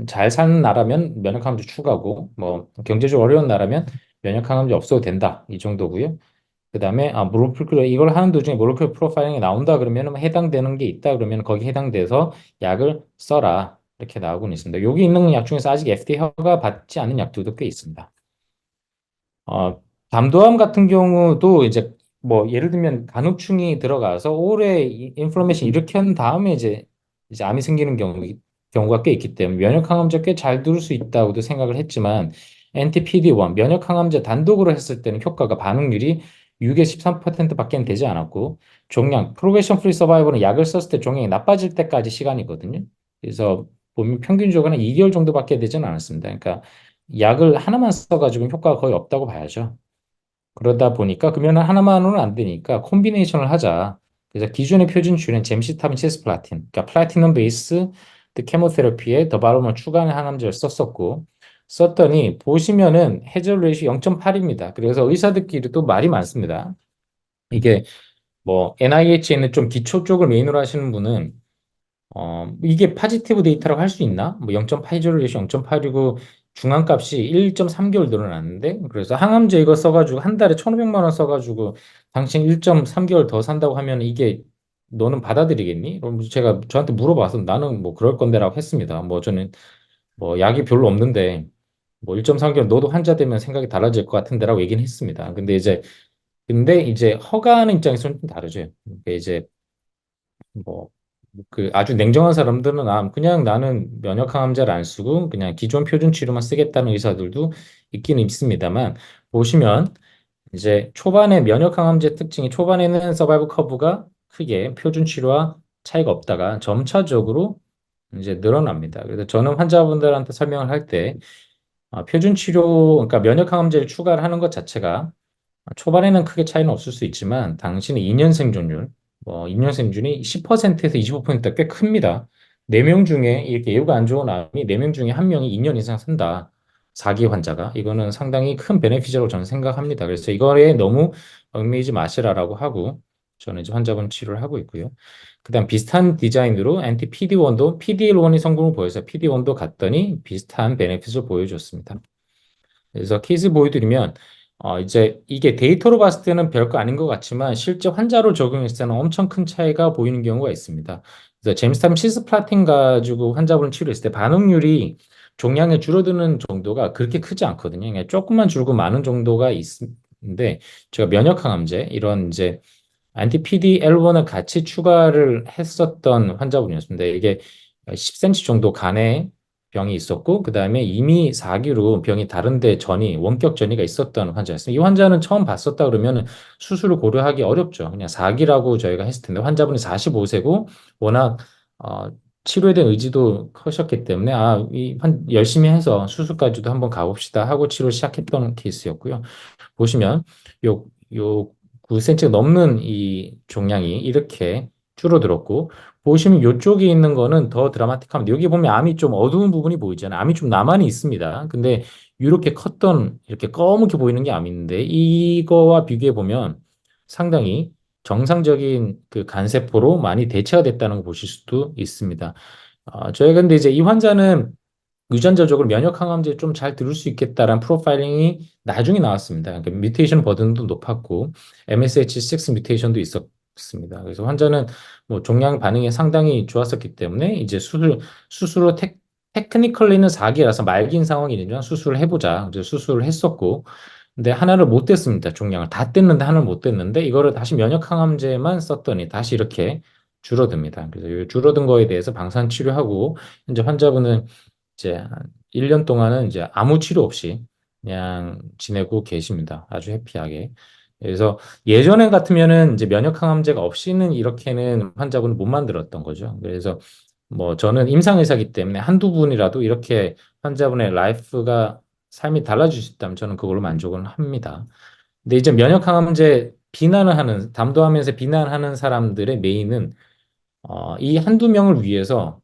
잘 사는 나라면 면역 항암제 추가고 뭐 경제적으로 어려운 나라면 면역 항암제 없어도 된다 이 정도고요. 그다음에 모lecular 이걸 하는 도중에 모lecular 프로파일링이 나온다 그러면 해당되는 게 있다 그러면 거기 해당돼서 약을 써라 이렇게 나오고는 있습니다. 여기 있는 약 중에서 아직 FDA 허가 받지 않은 약들도 꽤 있습니다. 어, 담도암 같은 경우도 이제 뭐 예를 들면 간혹충이 들어가서 오래 인플레메이션 일으킨 다음에 이제 암이 생기는 경우가 꽤 있기 때문에 면역 항암제 꽤 잘 들을 수 있다고도 생각을 했지만 anti-PD-1 면역 항암제 단독으로 했을 때는 효과가 반응률이 6에 13%밖에 되지 않았고 종양 프로그레션 프리 서바이벌은 약을 썼을 때 종양이 나빠질 때까지 시간이거든요. 그래서 보면 평균적으로 한 2개월 정도밖에 되지는 않았습니다. 그러니까 약을 하나만 써가지고 효과가 거의 없다고 봐야죠. 그러다 보니까 그러면 하나만으로는 안 되니까 콤비네이션을 하자. 그래서 기존의 표준 주는 젬시타빈 치스플라틴, 그러니까 플라티넘 베이스 케모테라피에 더바로만 추가하는 항암제를 썼었고 썼더니 보시면은 해저 레이시 0.8입니다. 그래서 의사들끼리도 말이 많습니다. 이게 뭐 NIH에 있는 좀 기초 쪽을 메인으로 하시는 분은 이게 파지티브 데이터라고 할 수 있나? 뭐 0.8 레이시 0.8이고 중앙값이 1.3개월 늘어났는데 그래서 항암제 이거 써가지고 한 달에 1,500만 원 써가지고 당신 1.3개월 더 산다고 하면 이게 너는 받아들이겠니? 그럼 제가 저한테 물어봐서 나는 뭐 그럴 건데라고 했습니다. 뭐 저는 뭐 약이 별로 없는데 뭐 1.3개월 너도 환자 되면 생각이 달라질 것 같은데라고 얘기는 했습니다. 근데 이제 허가하는 입장에서는 좀 다르죠. 그러니까 이제 뭐, 그 아주 냉정한 사람들은 그냥 나는 면역항암제를 안 쓰고 그냥 기존 표준 치료만 쓰겠다는 의사들도 있기는 있습니다만 보시면 이제 초반에 면역항암제 특징이 초반에는 서바이벌 커브가 크게 표준 치료와 차이가 없다가 점차적으로 이제 늘어납니다. 그래서 저는 환자분들한테 설명을 할 때 표준 치료, 그러니까 면역항암제를 추가를 하는 것 자체가 초반에는 크게 차이는 없을 수 있지만 당신의 2년 생존율, 2년 생존이 10%에서 25%꽤 큽니다. 4명 중에 이렇게 예후가 안 좋은 암이 4명 중에 1명이 2년 이상 산다. 4기 환자가. 이거는 상당히 큰 베네피트라고 저는 생각합니다. 그래서 이거에 너무 얽매이지 마시라라고 하고 저는 이제 환자분 치료를 하고 있고요. 그다음 비슷한 디자인으로 안티 PD1도 PDL1이 성공을 보여서 PD1도 갔더니 비슷한 베네핏을 보여줬습니다. 그래서 케이스 보여드리면 이제 이게 데이터로 봤을 때는 별거 아닌 것 같지만 실제 환자로 적용했을 때는 엄청 큰 차이가 보이는 경우가 있습니다. 그래서 제임스타임 시스플라틴 가지고 환자분을 치료했을 때 반응률이 종양에 줄어드는 정도가 그렇게 크지 않거든요. 그냥 조금만 줄고 많은 정도가 있는데 제가 면역항암제 이런 이제 안티 PD-L1을 같이 추가를 했었던 환자분이었습니다. 이게 10cm 정도 간에 병이 있었고, 그 다음에 이미 4기로 병이 다른데 원격 전이가 있었던 환자였어요. 이 환자는 처음 봤었다 그러면 수술을 고려하기 어렵죠. 그냥 4기라고 저희가 했을 텐데, 환자분이 45세고, 워낙, 어, 치료에 대한 의지도 크셨기 때문에, 열심히 해서 수술까지도 한번 가봅시다 하고 치료 시작했던 케이스였고요. 보시면, 요 9cm가 넘는 이 종양이 이렇게 줄어들었고, 보시면 이쪽에 있는 거는 더 드라마틱합니다. 여기 보면 암이 좀 어두운 부분이 보이잖아요. 암이 좀 나만이 있습니다. 근데 이렇게 컸던, 이렇게 검게 보이는 게 암인데, 이거와 비교해 보면 상당히 정상적인 그 간세포로 많이 대체가 됐다는 거 보실 수도 있습니다. 저희가 근데 이제 이 환자는 유전자적으로 면역 항암제 좀 잘 들을 수 있겠다라는 프로파일링이 나중에 나왔습니다. 그러니까 뮤테이션 버든도 높았고 MSH6 뮤테이션도 있었습니다. 그래서 환자는 뭐 종양 반응이 상당히 좋았었기 때문에 이제 수술로 테크니컬리는 4기라서 말긴 상황이지만 수술을 해보자. 그래서 수술을 했었고, 근데 하나를 못 뗐습니다. 종양을 다 뗐는데 하나를 못 뗐는데 이거를 다시 면역 항암제만 썼더니 다시 이렇게 줄어듭니다. 그래서 이 줄어든 거에 대해서 방사선 치료하고 현재 환자분은 이제 한 1년 동안은 이제 아무 치료 없이 그냥 지내고 계십니다. 아주 해피하게. 그래서 예전에 같으면은 이제 면역 항암제가 없이는 이렇게는 환자분을 못 만들었던 거죠. 그래서 뭐 저는 임상의사기 때문에 한두 분이라도 이렇게 환자분의 라이프가 삶이 달라질 수 있다면 저는 그걸로 만족을 합니다. 근데 이제 면역 항암제 비난을 하는 담도하면서 비난하는 사람들의 메인은 이 한두 명을 위해서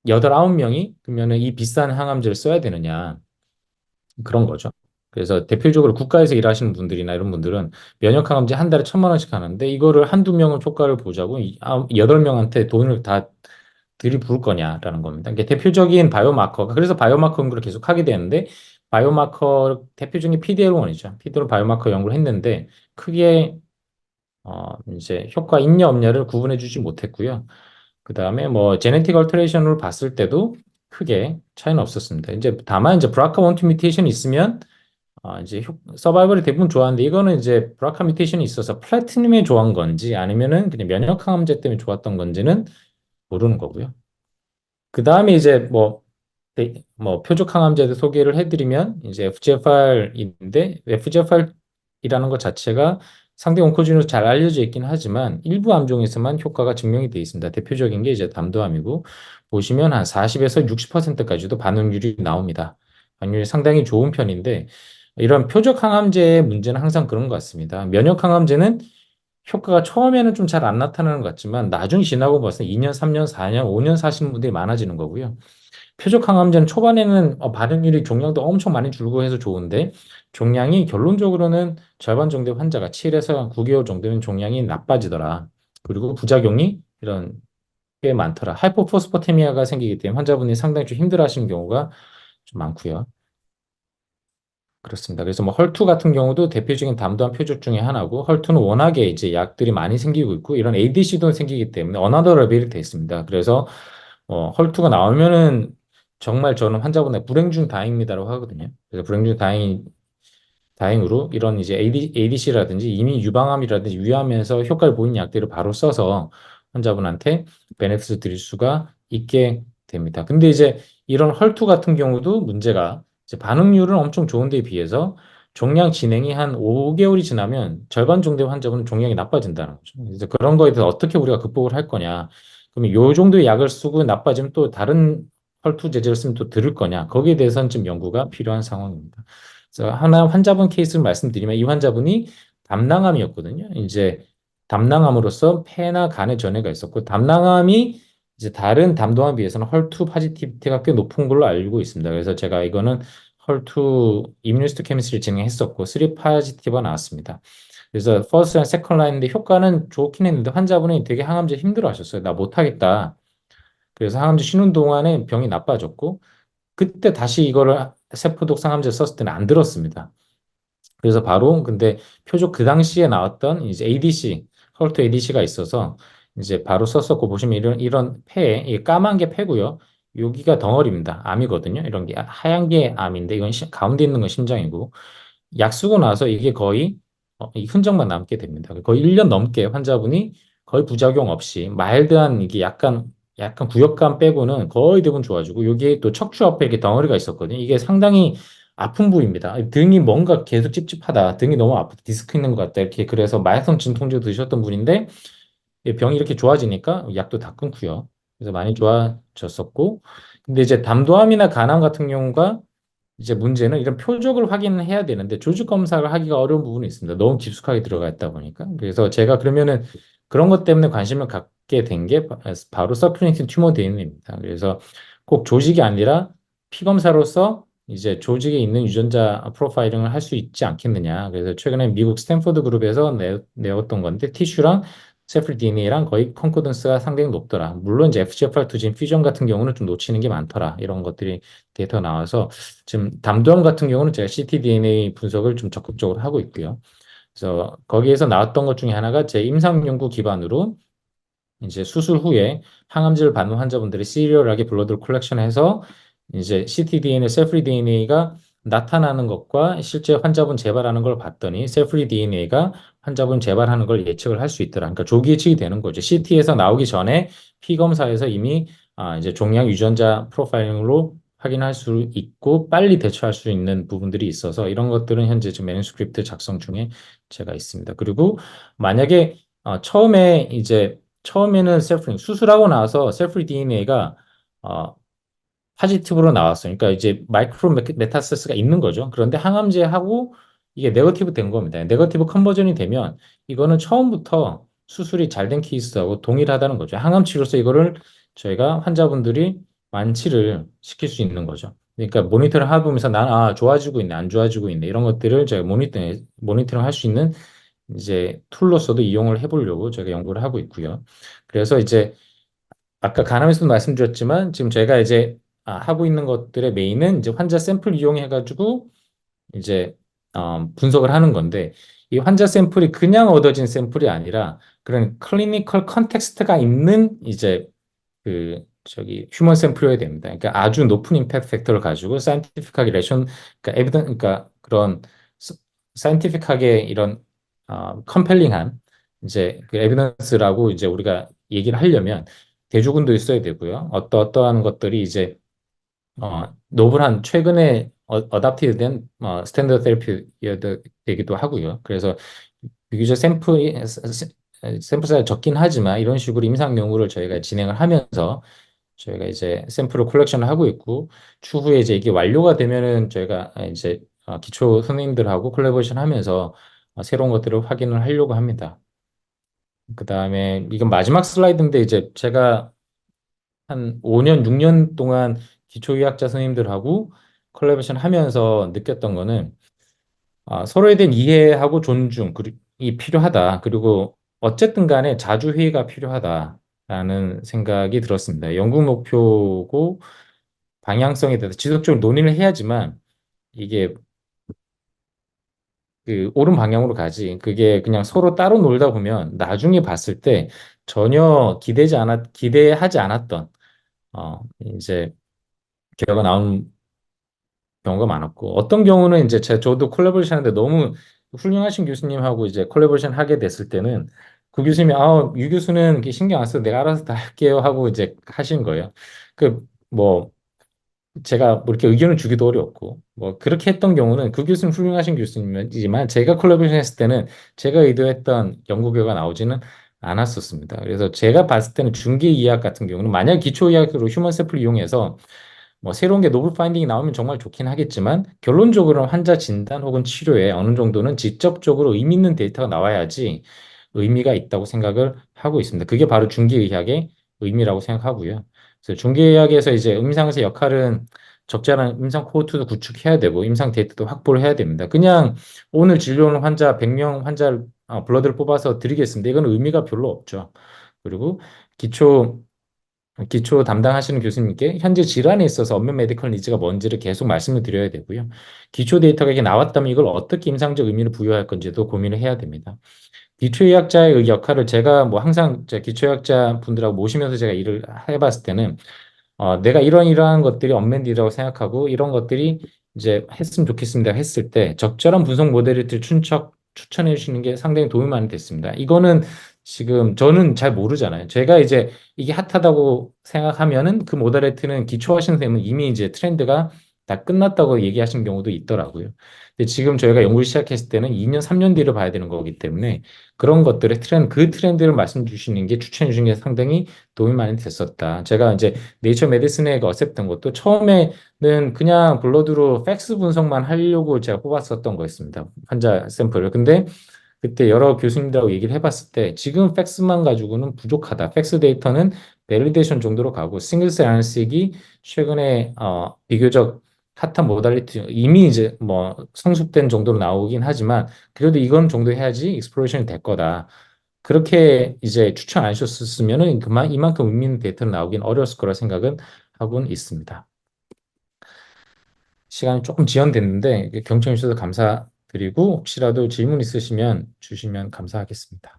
여덟 아홉 명이 그러면은 이 비싼 항암제를 써야 되느냐 그런 거죠. 그래서 대표적으로 국가에서 일하시는 분들이나 이런 분들은 면역 항암제 한 달에 1,000만 원씩 하는데 이거를 한두 명은 효과를 보자고 여덟 명한테 돈을 다 들이부을 거냐라는 겁니다. 이게 대표적인 바이오마커가 그래서 바이오마커 연구를 계속 하게 되는데 바이오마커 대표적인 PDL1이죠. PDL 바이오마커 연구를 했는데 크게 이제 효과 있냐 없냐를 구분해 주지 못했고요. 그 다음에 뭐 제네틱 얼터레이션으로 봤을 때도 크게 차이는 없었습니다. 이제 다만 이제 브라카 원투 뮤테이션이 있으면 이제 서바이벌이 대부분 좋았는데 이거는 이제 브라카 뮤테이션이 있어서 플래티늄에 좋은 건지 아니면은 그냥 면역 항암제 때문에 좋았던 건지는 모르는 거고요. 그 다음에 이제 뭐 표적 항암제도 소개를 해드리면 이제 FGFR인데 FGFR이라는 것 자체가 상대 온코진으로 잘 알려져 있긴 하지만 일부 암종에서만 효과가 증명이 되어 있습니다. 대표적인 게 이제 담도암이고 보시면 한 40에서 60%까지도 반응률이 나옵니다. 반응률이 상당히 좋은 편인데 이런 표적 항암제의 문제는 항상 그런 것 같습니다. 면역 항암제는 효과가 처음에는 좀 잘 안 나타나는 것 같지만 나중에 지나고 봐서 2년, 3년, 4년, 5년 사시는 분들이 많아지는 거고요. 표적 항암제는 초반에는 발현율이 종양도 엄청 많이 줄고 해서 좋은데 종양이 결론적으로는 절반 정도의 환자가 7에서 9개월 정도면 종양이 나빠지더라. 그리고 부작용이 이런 꽤 많더라. 하이포포스포테미아가 생기기 때문에 환자분이 상당히 좀 힘들어하시는 경우가 좀 많고요. 그렇습니다. 그래서 뭐 헐투 같은 경우도 대표적인 담도암 표적 중에 하나고 헐투는 워낙에 이제 약들이 많이 생기고 있고 이런 ADC도 생기기 때문에 어나더 레벨이 돼 있습니다. 그래서 헐투가 나오면은 정말 저는 환자분의 불행 중 다행입니다라고 하거든요. 그래서 불행 중 다행으로 이런 이제 ADC라든지 이미 유방암이라든지 위암에서 효과를 보이는 약들을 바로 써서 환자분한테 베네핏을 드릴 수가 있게 됩니다. 근데 이제 이런 헐투 같은 경우도 문제가 이제 반응률은 엄청 좋은 데에 비해서 종양 진행이 한 5개월이 지나면 절반 정도의 환자분은 종양이 나빠진다는 거죠. 그래서 그런 거에 대해서 어떻게 우리가 극복을 할 거냐. 그러면 요 정도의 약을 쓰고 나빠지면 또 다른 헐투 제제를 쓰면 또 들을 거냐. 거기에 대해서는 좀 연구가 필요한 상황입니다. 그래서 하나 환자분 케이스를 말씀드리면 이 환자분이 담낭암이었거든요. 이제 담낭암으로서 폐나 간에 전해가 있었고 담낭암이 이제 다른 담도암에 비해서는 헐투 파지티비티가 꽤 높은 걸로 알고 있습니다. 그래서 제가 이거는 헐투 이뮤니스트 케미스트리 진행했었고 3 파지티브가 나왔습니다. 그래서 퍼스트 앤 세컨 라인인데 효과는 좋긴 했는데 환자분이 되게 항암제 힘들어 하셨어요. 나 못하겠다. 그래서 항암제 쉬는 동안에 병이 나빠졌고 그때 다시 이거를 세포독 항암제 썼을 때는 안 들었습니다. 그래서 바로 근데 표적 그 당시에 나왔던 이제 ADC, 헐트 ADC가 있어서 이제 바로 썼었고 보시면 이런 폐에 이 까만 게 폐고요. 여기가 덩어리입니다. 암이거든요. 이런 게 하얀 게 암인데 이건 가운데 있는 건 심장이고 약 쓰고 나서 이게 거의 이 흔적만 남게 됩니다. 거의 1년 넘게 환자분이 거의 부작용 없이 마일드한 이게 약간 약간 구역감 빼고는 거의 대부분 좋아지고 여기에 또 척추 앞에 이렇게 덩어리가 있었거든요. 이게 상당히 아픈 부위입니다. 등이 뭔가 계속 찝찝하다. 등이 너무 아프다. 디스크 있는 것 같다. 이렇게 그래서 마약성 진통제 드셨던 분인데 병이 이렇게 좋아지니까 약도 다 끊고요. 그래서 많이 좋아졌었고 근데 이제 담도암이나 간암 같은 경우가 이제 문제는 이런 표적을 확인을 해야 되는데 조직 검사를 하기가 어려운 부분이 있습니다. 너무 깊숙하게 들어가 있다 보니까. 그래서 제가 그러면은 그런 것 때문에 관심을 갖게 된 게 바로 서큘레이팅 튜머 DNA입니다. 그래서 꼭 조직이 아니라 피 검사로서 이제 조직에 있는 유전자 프로파일링을 할 수 있지 않겠느냐. 그래서 최근에 미국 스탠포드 그룹에서 내었던 건데 티슈랑 세플 DNA랑 거의 컨코던스가 상당히 높더라. 물론 이제 FGFR2 진 퓨전 같은 경우는 좀 놓치는 게 많더라. 이런 것들이 데이터 나와서 지금 담도암 같은 경우는 제가 ctDNA 분석을 좀 적극적으로 하고 있고요. 그래서 거기에서 나왔던 것 중에 하나가 제 임상 연구 기반으로 이제 수술 후에 항암제를 받는 환자분들이 시리얼하게 블러드를 컬렉션해서 이제 ctDNA, 셀프리 DNA가 나타나는 것과 실제 환자분 재발하는 걸 봤더니 셀프리 DNA가 환자분 재발하는 걸 예측을 할 수 있더라. 그러니까 조기 예측이 되는 거죠. CT에서 나오기 전에 피 검사에서 이미 이제 종양 유전자 프로파일링으로 확인할 수 있고 빨리 대처할 수 있는 부분들이 있어서 이런 것들은 현재 지금 매뉴스크립트 작성 중에 제가 있습니다. 그리고 만약에 처음에 이제 처음에는 셀프리 수술하고 나서 셀프리 DNA가 파지티브로 나왔어요. 그러니까 이제 마이크로 메타세스가 있는 거죠. 그런데 항암제하고 이게 네거티브 된 겁니다. 네거티브 컨버전이 되면 이거는 처음부터 수술이 잘 된 케이스하고 동일하다는 거죠. 항암 치료로서 이거를 저희가 환자분들이 완치를 시킬 수 있는 거죠. 그러니까 모니터를 해보면서 난 좋아지고 있네, 안 좋아지고 있네 이런 것들을 저희가 모니터링 할 수 있는 이제 툴로서도 이용을 해보려고 저희가 연구를 하고 있고요. 그래서 이제 아까 간암에서도 말씀드렸지만 지금 제가 이제 하고 있는 것들의 메인은 이제 환자 샘플 이용해 가지고 이제 분석을 하는 건데 이 환자 샘플이 그냥 얻어진 샘플이 아니라 그런 클리니컬 컨텍스트가 있는 이제 그 저기 휴먼 샘플이어야 됩니다. 그러니까 아주 높은 임팩트 팩터를 가지고 사이언티픽하게 그러니까 그러니까 그런 사이언티픽하게 이런 컴펠링한 이제 그 에비던스라고 이제 우리가 얘기를 하려면 대조군도 있어야 되고요. 어떠한 것들이 이제 노블한 최근에 어답티드된 스탠더드 테라피이기도 하고요. 그래서 비교적 샘플 사이즈 적긴 하지만 이런 식으로 임상 연구를 저희가 진행을 하면서 저희가 이제 샘플을 컬렉션을 하고 있고 추후에 이제 이게 완료가 되면은 저희가 이제 기초 선생님들하고 콜라보레이션 하면서 새로운 것들을 확인을 하려고 합니다. 그다음에 이건 마지막 슬라이드인데 이제 제가 한 5년, 6년 동안 기초의학자 선생님들하고 콜라보레이션 하면서 느꼈던 거는 서로에 대한 이해하고 존중이 필요하다. 그리고 어쨌든 간에 자주 회의가 필요하다라는 생각이 들었습니다. 연구 목표고 방향성에 대해서 지속적으로 논의를 해야지만 이게 그 옳은 방향으로 가지. 그게 그냥 서로 따로 놀다 보면 나중에 봤을 때 전혀 기대하지 않았던 이제 결과가 나온 경우가 많았고 어떤 경우는 이제 저도 콜라보레이션 하는데 너무 훌륭하신 교수님하고 이제 콜라보레이션 하게 됐을 때는 그 교수님이 유 교수는 이렇게 신경 안 써도 내가 알아서 다 할게요 하고 이제 하신 거예요. 뭐 제가 뭐 이렇게 의견을 주기도 어렵고 뭐 그렇게 했던 경우는 그 교수는 훌륭하신 교수님이지만 제가 콜라보레이션 했을 때는 제가 의도했던 연구 결과가 나오지는 않았었습니다. 그래서 제가 봤을 때는 중기 의학 같은 경우는 만약 기초 의학으로 휴먼 샘플 이용해서 뭐 새로운 게 노블 파인딩이 나오면 정말 좋긴 하겠지만 결론적으로는 환자 진단 혹은 치료에 어느 정도는 직접적으로 의미 있는 데이터가 나와야지 의미가 있다고 생각을 하고 있습니다. 그게 바로 중기의학의 의미라고 생각하고요. 그래서 중기의학에서 이제 임상에서 역할은 적절한 임상 코호트도 구축해야 되고 임상 데이터도 확보를 해야 됩니다. 그냥 오늘 진료하는 환자 100명 환자를 블러드를 뽑아서 드리겠습니다. 이건 의미가 별로 없죠. 그리고 기초 기초 담당하시는 교수님께 현재 질환에 있어서 언met 메디컬 니즈가 뭔지를 계속 말씀을 드려야 되고요. 기초 데이터가 이게 나왔다면 이걸 어떻게 임상적 의미를 부여할 건지도 고민을 해야 됩니다. 기초의학자의 역할을 제가 뭐 항상 기초의학자 분들하고 모시면서 제가 일을 해봤을 때는 내가 이러한 것들이 언맨디라고 생각하고 이런 것들이 이제 했으면 좋겠습니다 했을 때 적절한 분석 모델을 추천해 주시는 게 상당히 도움이 많이 됐습니다. 이거는 지금 저는 잘 모르잖아요. 제가 이제 이게 핫하다고 생각하면은 그 모더레트는 기초하시는 쌤은 이미 이제 트렌드가 다 끝났다고 얘기하신 경우도 있더라고요. 근데 지금 저희가 연구를 시작했을 때는 2년, 3년 뒤를 봐야 되는 거기 때문에 그런 것들의 그 트렌드를 말씀 주시는 게 추천해 주신 게 상당히 도움이 많이 됐었다. 제가 이제 네이처 메디슨에 어셉된 것도 처음에는 그냥 블러드로 팩스 분석만 하려고 제가 뽑았었던 거였습니다. 환자 샘플을. 근데 그때 여러 교수님들하고 얘기를 해봤을 때 지금 팩스만 가지고는 부족하다. 팩스 데이터는 베리데이션 정도로 가고 싱글셀 아나리틱이 최근에 비교적 핫한 모달리티 이미 이제 뭐 성숙된 정도로 나오긴 하지만 그래도 이건 정도 해야지 익스플로레이션이 될 거다. 그렇게 이제 추천 안 하셨으면은 이만큼 의미 있는 데이터를 나오긴 어려웠을 거라 생각은 하고는 있습니다. 시간이 조금 지연됐는데 경청해 주셔서 감사드리고 혹시라도 질문 있으시면 주시면 감사하겠습니다.